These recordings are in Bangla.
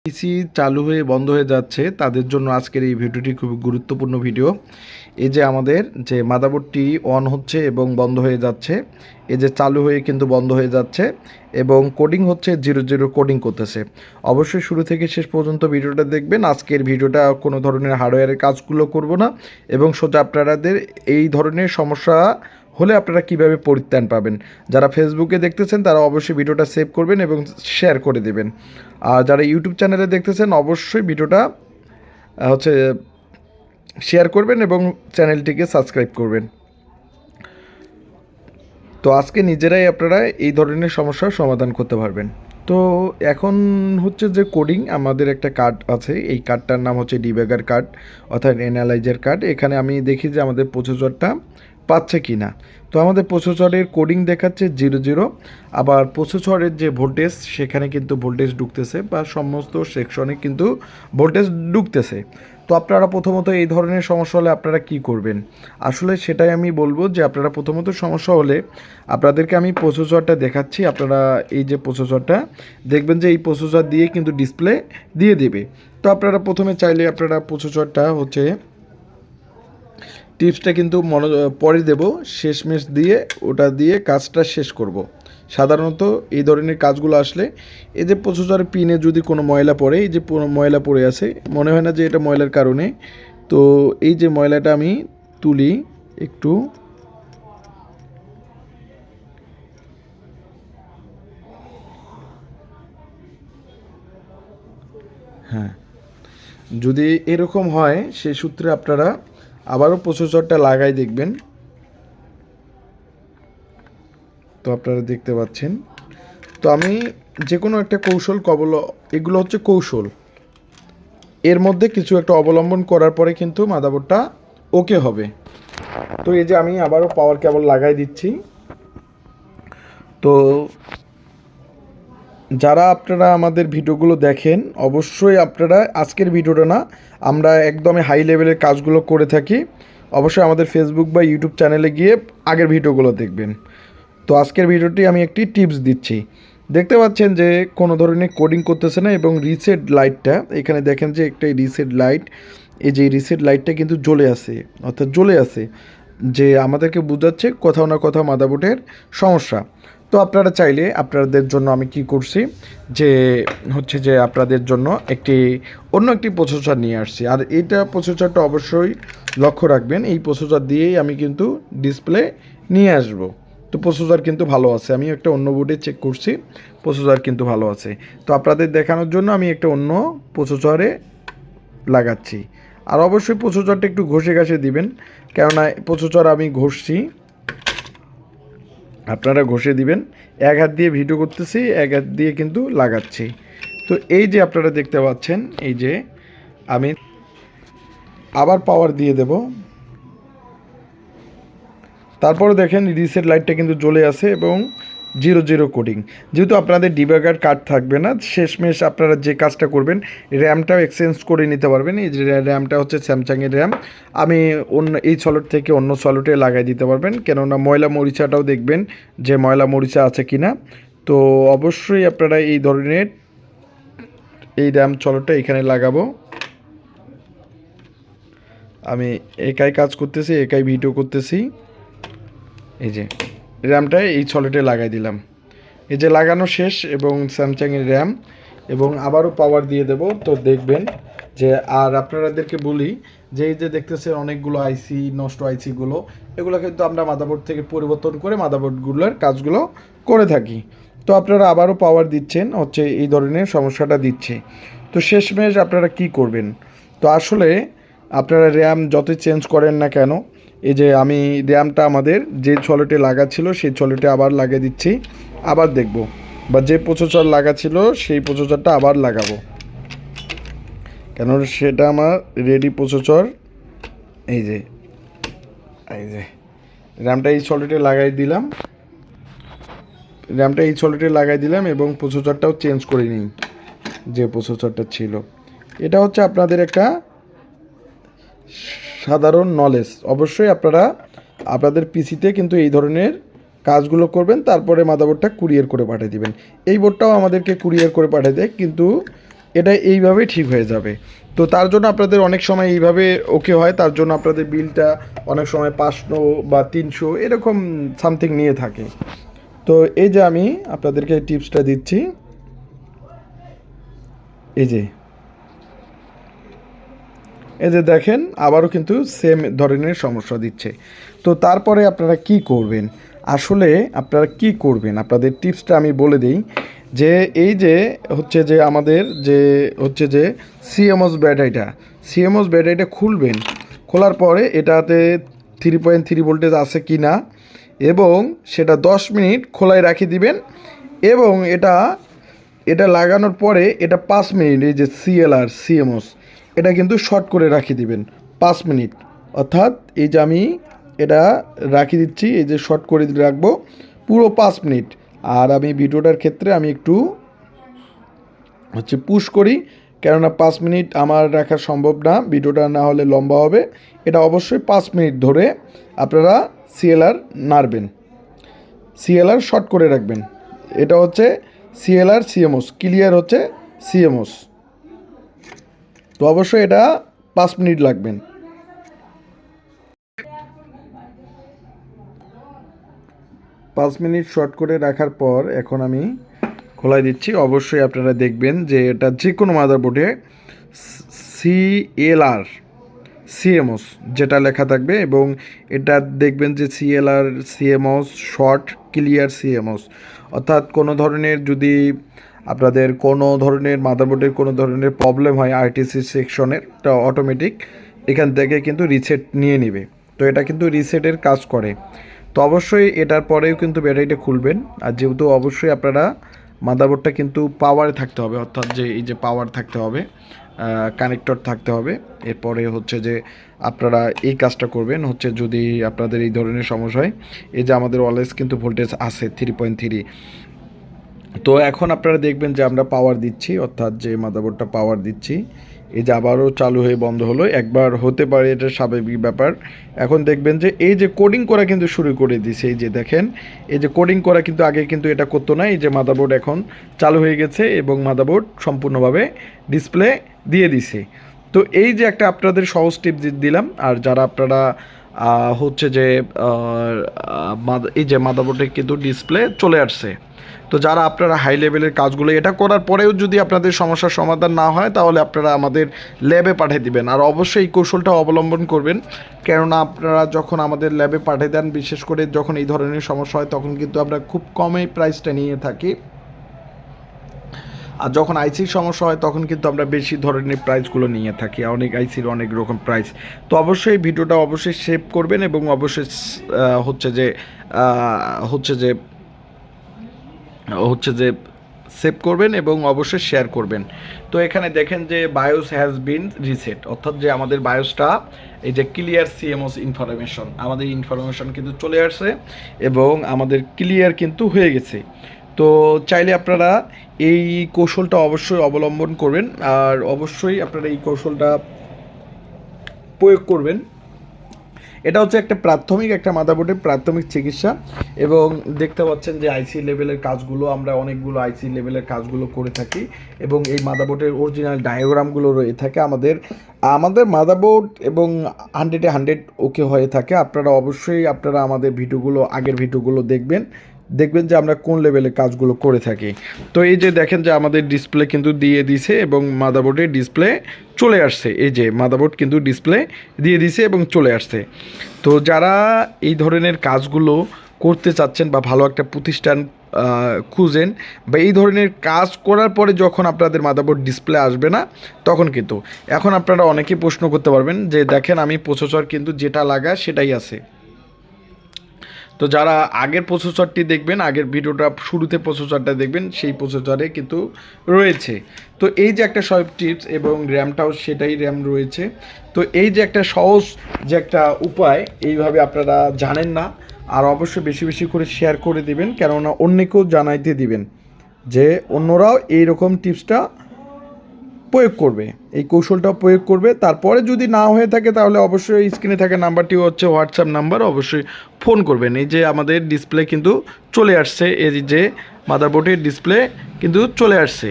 পিসি চালু হয়ে বন্ধ হয়ে যাচ্ছে তাদের জন্য আজকের এই ভিডিওটি খুবই গুরুত্বপূর্ণ ভিডিও। এই যে আমাদের যে মাদারবোর্ডটি অন হচ্ছে এবং বন্ধ হয়ে যাচ্ছে, এই যে চালু হয়ে কিন্তু বন্ধ হয়ে যাচ্ছে এবং কোডিং হচ্ছে 00 কোডিং করতেছে। অবশ্যই শুরু থেকে শেষ পর্যন্ত ভিডিওটা দেখবেন। আজকের ভিডিওটা কোনো ধরনের হার্ডওয়্যারের কাজগুলো করব না এবং সোজা আপনাদের এই ধরনের সমস্যা হলে আপনারা কিভাবে পরিত্রাণ পাবেন। যারা ফেসবুকে দেখতেছেন তারা অবশ্যই ভিডিওটা সেভ করবেন এবং শেয়ার করে দেবেন। আর যারা ইউটিউব চ্যানেলে দেখতেছেন অবশ্যই ভিডিওটা হচ্ছে শেয়ার করবেন এবং চ্যানেলটিকে সাবস্ক্রাইব করবেন। তো আজকে নিজেরাই আপনারা এই ধরনের সমস্যার সমাধান করতে পারবেন। তো এখন হচ্ছে যে কোডিং আমাদের একটা কার্ড আছে, এই কার্ডটার নাম হচ্ছে ডিবাগার কার্ড অর্থাৎ অ্যানালাইজার কার্ড। এখানে আমি দেখি যে আমাদের প্রসেসরটা পাচ্ছে কি না। তো আমাদের প্রসেসরের কোডিং দেখাচ্ছে 00, আবার প্রসেসরের যে ভোল্টেজ সেখানে কিন্তু ভোল্টেজ ঢুকতেছে বা সমস্ত সেকশনে কিন্তু ভোল্টেজ ঢুকতেছে। তো আপনারা প্রথমত এই ধরনের সমস্যা হলে আপনারা কি করবেন, আসলে সেটাই আমি বলবো। যে আপনারা প্রথমত সমস্যা হলে আপনাদেরকে আমি প্রসেসরটা দেখাচ্ছি। আপনারা এই যে প্রসেসরটা দেখবেন যে এই প্রসেসর দিয়ে কিন্তু ডিসপ্লে দিয়ে দেবে। তো আপনারা প্রথমে চাইলে আপনারা প্রসেসরটা হচ্ছে টিপসটা কিন্তু পরে দেব, শেষমেশ দিয়ে ওটা দিয়ে কাজটা শেষ করব। সাধারণত এই ধরনের কাজগুলো আসলে এই যে প্রসেসরের পিনে যদি কোনো ময়লা পড়ে, এই যে ময়লা পড়ে আছে, মনে হয় না যে এটা ময়লার কারণে। তো এই যে ময়লাটা আমি তুলি একটু, হ্যাঁ, যদি এরকম হয় সেই সূত্রে আপনারা আবারও প্রসেসরটা লাগাই দেখবেন। তো আপনারা দেখতে পাচ্ছেন। তো আমি যে কোনো একটা কৌশল এগুলো হচ্ছে কৌশল, এর মধ্যে কিছু একটা অবলম্বন করার পরে কিন্তু মাদারবোর্ডটা ওকে হবে। তো এই যে আমি আবারও পাওয়ার কেবল লাগাই দিচ্ছি। তো যারা আপনারা আমাদের ভিডিওগুলো দেখেন অবশ্যই আপনারা আজকের ভিডিওটা না, আমরা একদমই হাই লেভেলের কাজগুলো করে থাকি। অবশ্যই আমাদের ফেসবুক বা ইউটিউব চ্যানেলে গিয়ে আগের ভিডিওগুলো দেখবেন। তো আজকের ভিডিওটি আমি একটি টিপস দিচ্ছি। দেখতে পাচ্ছেন যে কোনো ধরনের কোডিং করতেছে না এবং রিসেট লাইটটা এখানে দেখেন যে একটা রিসেট লাইট, এই যে রিসেট লাইটটা কিন্তু জ্বলে আছে, অর্থাৎ জ্বলে আছে, যে আমাদেরকে বোঝাচ্ছে কোথাও না কোথাও মাদারবোর্ডের সমস্যা। তো আপনারা চাইলে আপনাদের জন্য আমি কি করছি যে হচ্ছে যে আপনাদের জন্য অন্য একটি প্রসেসর নিয়ে আসছি। আর এইটা প্রসেসরটা অবশ্যই লক্ষ্য রাখবেন, এই প্রসেসর দিয়েই আমি কিন্তু ডিসপ্লে নিয়ে আসব। তো প্রসেসর কিন্তু ভালো আছে, আমি একটা অন্য বোর্ডে চেক করছি, প্রসেসর কিন্তু ভালো আছে। তো আপনাদের দেখানোর জন্য আমি একটা অন্য প্রসেসরে লাগাচ্ছি। আর অবশ্যই প্রসেসরটা একটু ঘষে ঘাষে দিবেন, কেননা প্রসেসর আমি ঘষছি, আপনারা ঘষে দিবেন। এক হাত দিয়ে ভিডিও করতেছি, এক হাত দিয়ে কিন্তু লাগাচ্ছি। তো এই যে আপনারা দেখতে পাচ্ছেন, এই যে আমি আবার পাওয়ার দিয়ে দেব। তারপরে দেখেন রিসেট লাইটটা কিন্তু জ্বলে আছে এবং 00 কোডিং। যেহেতু আপনাদের ডিবাগার কার্ড থাকবে না, শেষমেশ আপনারা যে কাজটা করবেন র্যামটাও এক্সচেঞ্জ করে নিতে পারবেন। এই যে র্যামটা হচ্ছে স্যামসাংয়ের র্যাম, আমি এই সলিড থেকে অন্য সলিডে লাগাই দিতে পারবেন। কেননা ময়লা মরিচাটাও দেখবেন যে ময়লা মরিচা আছে কি না। তো অবশ্যই আপনারা এই ধরনের এই র্যাম সলিডটা এখানে লাগাবো। আমি একাই কাজ করতেছি, একাই ভিডিও করতেছি। এই যে র্যামটা এই সলিডে লাগাই দিলাম, এই যে লাগানো শেষ এবং স্যামসাংয়ের র্যাম, এবং আবারও পাওয়ার দিয়ে দেব। তো দেখবেন যে, আর আপনাদেরকে বলি যে এই যে দেখতেছে অনেকগুলো আইসি নষ্ট, আইসিগুলো এগুলো কিন্তু আমরা মাদারবোর্ড থেকে পরিবর্তন করে মাদারবোর্ডগুলোর কাজগুলো করে থাকি। তো আপনারা আবারও পাওয়ার দিচ্ছেন, হচ্ছে এই ধরনের সমস্যাটা দিচ্ছে। তো শেষমেশ আপনারা কি করবেন, তো আসলে আপনারা র্যাম যতই চেঞ্জ করেন না কেন, এই যে আমি র্যামটা আমাদের যে সলিডে লাগা ছিল সেই সলিডে আবার লাগিয়ে দিচ্ছি, আবার দেখব, বা যে প্রসেসর লাগা ছিল সেই প্রসেসরটা আবার লাগাবো, কেন সেটা আমার রেডি প্রসেসর। এই যে র্যামটা এই সলিডে লাগাই দিলাম, এবং প্রসেসরটাও চেঞ্জ করে নিই, যে প্রসেসরটা ছিল। এটা হচ্ছে আপনাদের একটা সাধারণ নলেজ। অবশ্যই আপনারা আপনাদের পিসিতে কিন্তু এই ধরনের কাজগুলো করবেন, তারপরে মাদারবোর্ডটা কুরিয়ার করে পাঠিয়ে দিবেন। এই বোর্ডটাও আমাদেরকে কুরিয়ার করে পাঠিয়ে দেয়, কিন্তু এটা এইভাবেই ঠিক হয়ে যাবে। তো তার জন্য আপনাদের অনেক সময় এইভাবে ওকে হয়, তার জন্য আপনাদের বিলটা অনেক সময় 500 বা 300 এরকম সামথিং নিয়ে থাকে। তো এই যে আমি আপনাদেরকে টিপসটা দিচ্ছি, এই যে দেখেন আবারও কিন্তু সেম ধরনের সমস্যা দিচ্ছে। তো তারপরে আপনারা কি করবেন, আসলে আপনারা কি করবেন আপনাদের টিপসটা আমি বলে দিই। যে এই যে হচ্ছে যে আমাদের যে হচ্ছে যে সিএমওস ব্যাটারিটা খুলবেন, খোলার পরে এটাতে 3.3 ভোল্টেজ আছে কি না, এবং সেটা 10 মিনিট খোলায় রাখি দিবেন। এবং এটা লাগানোর পরে এটা 5 মিনিট, এই যে সিএমওস এটা কিন্তু শর্ট করে রাখি দিবেন 5 মিনিট। অর্থাৎ এই যে আমি এটা রাখি দিচ্ছি, এই যে শর্ট করে রাখবো পুরো 5 মিনিট। আর আমি ভিডিওটার ক্ষেত্রে আমি একটু হচ্ছে পুশ করি, কেননা 5 মিনিট আমার রাখা সম্ভব না, ভিডিওটা না হলে লম্বা হবে। এটা অবশ্যই 5 মিনিট ধরে আপনারা নাড়বেন, শর্ট করে রাখবেন। এটা হচ্ছে সিএমওস ক্লিয়ার হচ্ছে সিএমওস। তো অবশ্যই এটা 5 মিনিট লাগবেন। 5 মিনিট শর্ট করে রাখার পর এখন আমি খোলাই দিচ্ছি। অবশ্যই আপনারা দেখবেন যে এটা যে কোনো মাদারবোর্ডে সিএলআর সিএমওস যেটা লেখা থাকবে, এবং এটা দেখবেন যে সিএমওস শর্ট ক্লিয়ার সিএমওস। অর্থাৎ কোনো ধরনের যদি আপনাদের কোনো ধরনের মাদারবোর্ডের কোনো ধরনের প্রবলেম হয় আরটিসি সেকশনের, এটা অটোমেটিক এখান থেকে কিন্তু রিসেট নিয়ে নেবে। তো এটা কিন্তু রিসেটের কাজ করে। তো অবশ্যই এটার পরেও কিন্তু ব্যাটারিটা খুলবেন। আর যেহেতু অবশ্যই আপনারা মাদারবোর্ডটা কিন্তু পাওয়ারে থাকতে হবে, অর্থাৎ যে এই যে পাওয়ার থাকতে হবে, কানেক্টর থাকতে হবে। এরপরে হচ্ছে যে আপনারা এই কাজটা করবেন হচ্ছে যদি আপনাদের এই ধরনের সমস্যা হয়। এই যে আমাদের অলওয়েজ কিন্তু ভোল্টেজ আছে 3.3। তো এখন আপনারা দেখবেন যে আমরা পাওয়ার দিচ্ছি, অর্থাৎ যে মাদারবোর্ডটা পাওয়ার দিচ্ছি, এই যে আবারও চালু হয়ে বন্ধ হলো, একবার হতে পারে, এটা স্বাভাবিক ব্যাপার। এখন দেখবেন যে এই যে কোডিং করা কিন্তু শুরু করে দিয়েছে, এই যে দেখেন এই যে কোডিং করা কিন্তু আগে কিন্তু এটা করতো না। এই যে মাদারবোর্ড এখন চালু হয়ে গেছে এবং মাদারবোর্ড সম্পূর্ণভাবে ডিসপ্লে দিয়ে দিছে। তো এই যে একটা আপনাদের সহজ টিপ দিলাম। আর যারা আপনারা হচ্ছে যে এই যে মাদারবোর্ডে কিন্তু ডিসপ্লে চলে আসছে। তো যারা আপনারা হাই লেভেলের কাজগুলো এটা করার পরেও যদি আপনাদের সমস্যার সমাধান না হয়, তাহলে আপনারা আমাদের ল্যাবে পাঠিয়ে দিবেন। আর অবশ্যই এই কৌশলটা অবলম্বন করবেন, কেননা আপনারা যখন আমাদের ল্যাবে পাঠিয়ে দেন, বিশেষ করে যখন এই ধরনের সমস্যা হয়, তখন কিন্তু আমরা খুব কমে প্রাইসটা নিয়ে থাকি। আর যখন আইসির সমস্যা হয় তখন কিন্তু আমরা বেশি ধরনের প্রাইসগুলো নিয়ে থাকি, অনেক আইসির অনেক রকম প্রাইস। তো অবশ্যই ভিডিওটা অবশ্যই সেভ করবেন এবং অবশ্যই হচ্ছে যে সেভ করবেন এবং অবশ্যই শেয়ার করবেন। তো এখানে দেখেন যে বায়োস হ্যাজ বিন রিসেট, অর্থাৎ যে আমাদের বায়োসটা এই যে ক্লিয়ার সিএমওস ইনফরমেশন, আমাদের ইনফরমেশন কিন্তু চলে আসছে এবং আমাদের ক্লিয়ার কিন্তু হয়ে গেছে। তো চাইলে আপনারা এই কৌশলটা অবশ্যই অবলম্বন করবেন, আর অবশ্যই আপনারা এই কৌশলটা প্রয়োগ করবেন। এটা হচ্ছে একটা প্রাথমিক একটা মাদারবোর্ডের প্রাথমিক চিকিৎসা। এবং দেখতে পাচ্ছেন যে আইসি লেভেলের কাজগুলো আমরা অনেকগুলো আইসি লেভেলের কাজগুলো করে থাকি, এবং এই মাদারবোর্ডের অরিজিনাল ডায়াগ্রামগুলো রয়ে থাকে আমাদের মাদারবোর্ড, এবং 100-এ 100 ওকে হয়ে থাকে। আপনারা অবশ্যই আমাদের ভিডিওগুলো, আগের ভিডিওগুলো দেখবেন যে আমরা কোন লেভেলের কাজগুলো করে থাকি। তো এই যে দেখেন যে আমাদের ডিসপ্লে কিন্তু দিয়ে দিছে এবং মাদারবোর্ডের ডিসপ্লে চলে আসছে, এই যে মাদারবোর্ড কিন্তু ডিসপ্লে দিয়ে দিছে এবং চলে আসছে। তো যারা এই ধরনের কাজগুলো করতে চাচ্ছেন বা ভালো একটা প্রতিষ্ঠান খুঁজেন, বা এই ধরনের কাজ করার পরে যখন আপনাদের মাদারবোর্ড ডিসপ্লে আসবে না, তখন কিন্তু এখন আপনারা অনেকেই প্রশ্ন করতে পারবেন যে দেখেন আমি প্রসেসর কিন্তু যেটা লাগায় সেটাই আছে। তো যারা আগের প্রসেসরটি দেখবেন, আগের ভিডিওটা শুরুতে প্রসেসরটা দেখবেন, সেই প্রসেসরে কিন্তু রয়েছে। তো এই যে একটা সব টিপস, এবং র্যামটাও সেটাই র্যাম রয়েছে। তো এই যে একটা সহজ যে একটা উপায়, এইভাবে আপনারা জানেন না, আর অবশ্যই বেশি বেশি করে শেয়ার করে দিবেন, কেননা অন্যকেও জানাইতে দিবেন যে অন্যরাও এইরকম টিপসটা প্রয়োগ করবে, এই কৌশলটা প্রয়োগ করবে। তারপরে যদি না হয়ে থাকে তাহলে অবশ্যই স্ক্রিনে থাকা নাম্বারটি হচ্ছে হোয়াটসঅ্যাপ নাম্বার, অবশ্যই ফোন করবেন। এই যে আমাদের ডিসপ্লে কিন্তু চলে আসছে, এই যে মাদারবোর্ডের ডিসপ্লে কিন্তু চলে আসছে।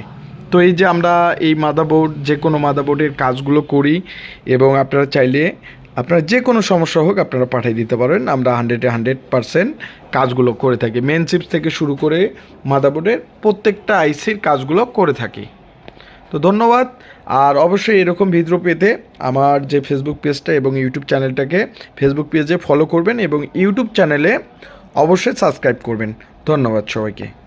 তো এই যে আমরা এই মাদারবোর্ড যে কোনো মাদারবোর্ডের কাজগুলো করি এবং আপনারা চাইলে আপনারা যে কোনো সমস্যা হোক আপনারা পাঠিয়ে দিতে পারেন। আমরা 100% কাজগুলো করে থাকি, মেন চিপস থেকে শুরু করে মাদারবোর্ডের প্রত্যেকটা আইসির কাজগুলো করে থাকি। তো ধন্যবাদ। আর অবশ্যই এরকম ভিডিও পেতে আমার যে ফেসবুক পেজটা এবং ইউটিউব চ্যানেলটাকে ফেসবুক পেজে ফলো করবেন এবং ইউটিউব চ্যানেলে অবশ্যই সাবস্ক্রাইব করবেন। ধন্যবাদ সবাইকে।